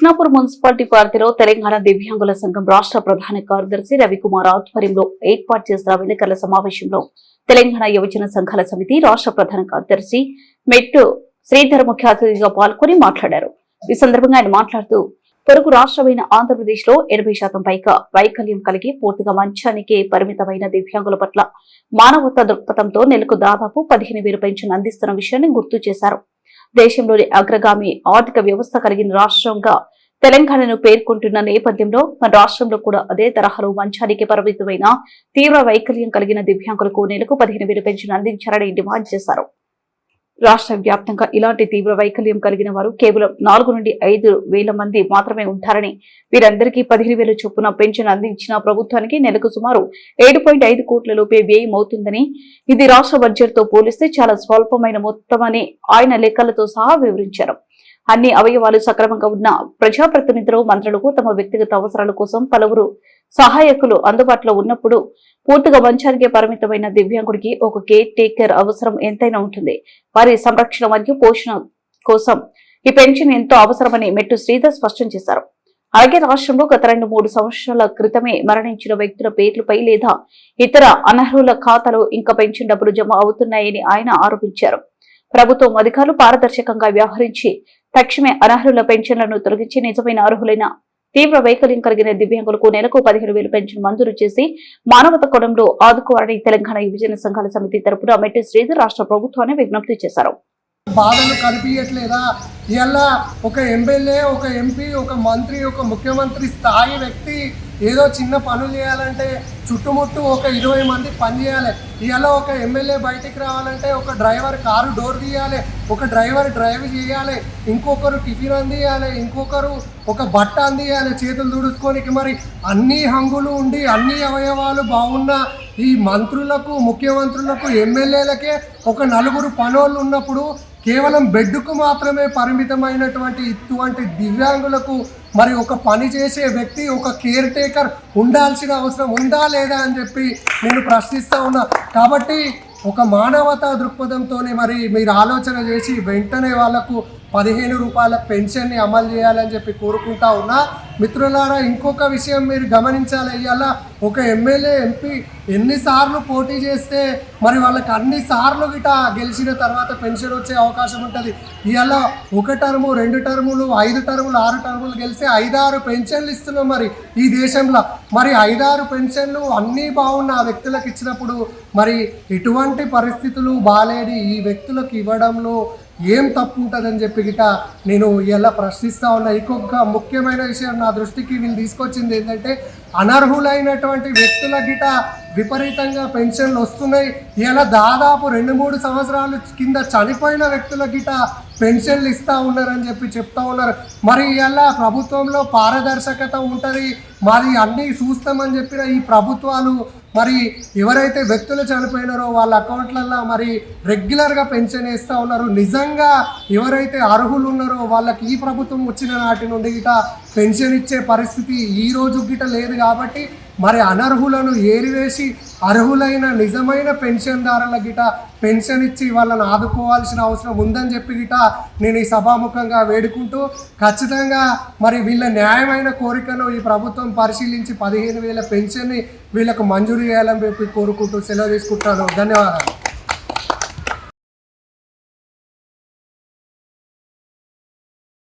Krishnapur municipality పరిధిలో తెలంగాణ దివ్యాంగుల సంఘం రాష్ట్ర ప్రధాన కార్యదర్శి రవికుమార్ ఆధ్వర్యంలో ఏర్పాటు చేసిన విలేకరుల సమావేశంలో తెలంగాణ యువజన సంఘాల సమితి రాష్ట్ర ప్రధాన కార్యదర్శి మెట్టు శ్రీధర్ ముఖ్య అతిథిగా పాల్గొని మాట్లాడారు. ఈ సందర్భంగా ఆయన మాట్లాడుతూ పొరుగు రాష్ట్రమైన ఆంధ్రప్రదేశ్ లో 80% పైగా వైకల్యం కలిగి పూర్తిగా మంచానికి పరిమితమైన దివ్యాంగుల పట్ల మానవతా దృక్పథంతో నెలకు దాదాపు 15,000 పెన్షన్ అందిస్తున్న విషయాన్ని గుర్తు చేశారు. దేశంలోని అగ్రగామి ఆర్థిక వ్యవస్థ కలిగిన రాష్ట్రంగా తెలంగాణను పేర్కొంటున్న నేపథ్యంలో మన రాష్ట్రంలో కూడా అదే తరహాలో మంచానికి పరిమితమైన తీవ్ర వైకల్యం కలిగిన దివ్యాంగులకు నెలకు 15,000 పెన్షన్ అందించాలని డిమాండ్ చేశారు. రాష్ట్ర వ్యాప్తంగా ఇలాంటి తీవ్ర వైకల్యం కలిగిన వారు కేవలం 4 నుండి 5 వేల మంది మాత్రమే ఉంటారని, వీరందరికీ 15,000 చొప్పున పెన్షన్ అందించిన ప్రభుత్వానికి నెలకు సుమారు 7.5 కోట్ల రూపాయల వ్యయం అవుతుందని, ఇది రాష్ట్ర బడ్జెట్ తో పోలిస్తే చాలా స్వల్పమైన మొత్తమని ఆయన లెక్కలతో సహా వివరించారు. అన్ని అవయవాలు సక్రమంగా ఉన్న ప్రజాప్రతినిధులు, మంత్రులకు తమ వ్యక్తిగత అవసరాల కోసం పలువురు సహాయకులు అందుబాటులో ఉన్నప్పుడు పూర్తిగా మంచానికి పరిమితమైన దివ్యాంగుడికి ఒక కేర్ టేకర్ అవసరం ఎంతైనా ఉంటుంది. వారి సంరక్షణ మరియు పోషణ కోసం ఈ పెన్షన్ ఎంతో అవసరమని మెట్టు శ్రీధర్ స్పష్టం చేశారు. అలాగే రాష్ట్రంలో గత 2-3 సంవత్సరాల క్రితమే మరణించిన వ్యక్తుల పేర్లపై లేదా ఇతర అనర్హుల ఖాతాలో ఇంకా పెన్షన్ డబ్బులు జమ అవుతున్నాయని ఆయన ఆరోపించారు. ప్రభుత్వం అధికారులు పారదర్శకంగా వ్యవహరించి తక్షణమే అనర్హుల పెన్షన్లను తొలగించి నిజమైన అర్హులైన తీవ్ర వైకల్యం కలిగిన దివ్యాంగులకు నెలకు 15,000 పెన్షన్ మంజూరు చేసి మానవత కోణంలో ఆదుకోవాలని తెలంగాణ యువజన సంఘాల సమితి తరపున మెట్టి శ్రీధర్ రాష్ట్ర ప్రభుత్వాన్ని విజ్ఞప్తి చేశారు. బాధలు కనిపించట్లేదా? ఇలా ఒక ఎమ్మెల్యే, ఒక ఎంపీ, ఒక మంత్రి, ఒక ముఖ్యమంత్రి స్థాయి వ్యక్తి ఏదో చిన్న పనులు చేయాలంటే చుట్టుముట్టు ఒక 20 మంది పని చేయాలి. ఇలా ఒక ఎమ్మెల్యే బయటికి రావాలంటే ఒక డ్రైవర్ కారు డోర్ తీయాలి, ఒక డ్రైవర్ డ్రైవ్ చేయాలి, ఇంకొకరు టిఫిన్ అందియాలి, ఇంకొకరు ఒక బట్ట అందియాలి చేతులు తుడుచుకోనికి. మరి అన్ని హంగులు ఉండి అన్ని అవయవాలు బాగున్న ఈ మంత్రులకు, ముఖ్యమంత్రులకు, ఎమ్మెల్యేలకే ఒక 4 పనోళ్ళు ఉన్నప్పుడు కేవలం బెడ్కు మాత్రమే పరిమితమైనటువంటి ఇటువంటి దివ్యాంగులకు మరి ఒక పని చేసే వ్యక్తి, ఒక కేర్ టేకర్ ఉండాల్సిన అవసరం ఉందా లేదా అని చెప్పి నేను ప్రశ్నిస్తూ ఉన్నా. కాబట్టి ఒక మానవతా దృక్పథంతోనే మరి మీరు ఆలోచన చేసి వెంటనే వాళ్లకు 15 రూపాయల పెన్షన్ని అమలు చేయాలని చెప్పి కోరుకుంటా ఉన్నా. మిత్రులారా, ఇంకొక విషయం మీరు గమనించాలి. ఇవాళ ఒక ఎమ్మెల్యే, ఎంపీ ఎన్నిసార్లు పోటీ చేస్తే మరి వాళ్ళకి అన్నిసార్లు గిట గెలిచిన తర్వాత పెన్షన్ వచ్చే అవకాశం ఉంటుంది. ఇవాళ 1 టర్ము, 2 టర్ములు, 5 టర్ములు, 6 టర్ములు గెలిస్తే 5-6 పెన్షన్లు ఇస్తున్నాం మరి ఈ దేశంలో. మరి 5-6 పెన్షన్లు అన్నీ బాగున్న ఆ వ్యక్తులకు ఇచ్చినప్పుడు మరి ఎటువంటి పరిస్థితులు బాలేని ఈ వ్యక్తులకు ఇవ్వడంలో ఏం తప్పు ఉంటుందని చెప్పి గిట నేను ఇలా ప్రశ్నిస్తూ ఉన్నా. ఇంకొక ముఖ్యమైన విషయం నా దృష్టికి వీళ్ళు తీసుకొచ్చింది ఏంటంటే, అనర్హులైనటువంటి వ్యక్తుల గిట విపరీతంగా పెన్షన్లు వస్తున్నాయి. ఇలా దాదాపు 2-3 సంవత్సరాల కింద చనిపోయిన వ్యక్తుల గిట పెన్షన్లు ఇస్తూ ఉన్నారని చెప్పి చెప్తా ఉన్నారు. మరి ఇలా ప్రభుత్వంలో పారదర్శకత ఉంటుంది, మాది అన్నీ చూస్తామని చెప్పిన ఈ ప్రభుత్వాలు మరి ఎవరైతే వ్యక్తులు చనిపోయినారో వాళ్ళ అకౌంట్లలో మరి రెగ్యులర్గా పెన్షన్ వేస్తూ ఉన్నారు. నిజంగా ఎవరైతే అర్హులు ఉన్నారో వాళ్ళకి ఈ ప్రభుత్వం వచ్చిన నాటి నుండి గిట పెన్షన్ ఇచ్చే పరిస్థితి ఈ రోజు గిట లేదు. కాబట్టి మరి అనర్హులను ఏరివేసి అర్హులైన నిజమైన పెన్షన్దారుల గిట పెన్షన్ ఇచ్చి వాళ్ళని ఆదుకోవాల్సిన అవసరం ఉందని చెప్పి గిట నేను ఈ సభాముఖంగా వేడుకుంటూ, ఖచ్చితంగా మరి వీళ్ళ న్యాయమైన కోరికను ఈ ప్రభుత్వం పరిశీలించి 15,000 పెన్షన్ని వీళ్ళకు మంజూరు చేయాలని చెప్పి కోరుకుంటూ సెలవు తీసుకుంటాను. ధన్యవాదాలు.